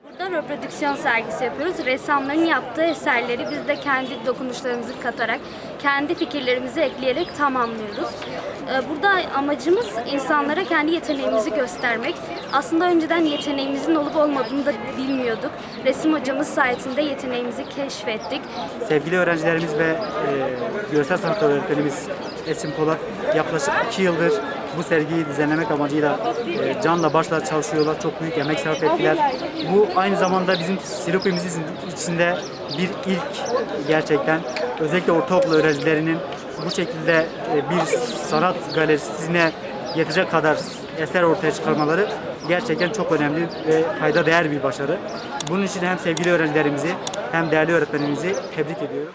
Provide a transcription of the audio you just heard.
Burada reprodüksiyon sergisi yapıyoruz. Ressamların yaptığı eserleri biz de kendi dokunuşlarımızı katarak, kendi fikirlerimizi ekleyerek tamamlıyoruz. Burada amacımız insanlara kendi yeteneğimizi göstermek. Aslında önceden yeteneğimizin olup olmadığını da bilmiyorduk. Resim hocamız sayesinde yeteneğimizi keşfettik. Sevgili öğrencilerimiz ve görsel sanat öğretmenimiz Esin Polat yaklaşık 2 yıldır bu sergiyi düzenlemek amacıyla canla başla çalışıyorlar. Çok büyük emek sarf ettiler. Bu aynı zamanda bizim Silifke'mizin içinde bir ilk gerçekten. Özellikle ortaokul öğrencilerinin bu şekilde bir sanat galerisine yetecek kadar eser ortaya çıkarmaları gerçekten çok önemli ve kayda değer bir başarı. Bunun için hem sevgili öğrencilerimizi hem değerli öğretmenimizi tebrik ediyorum.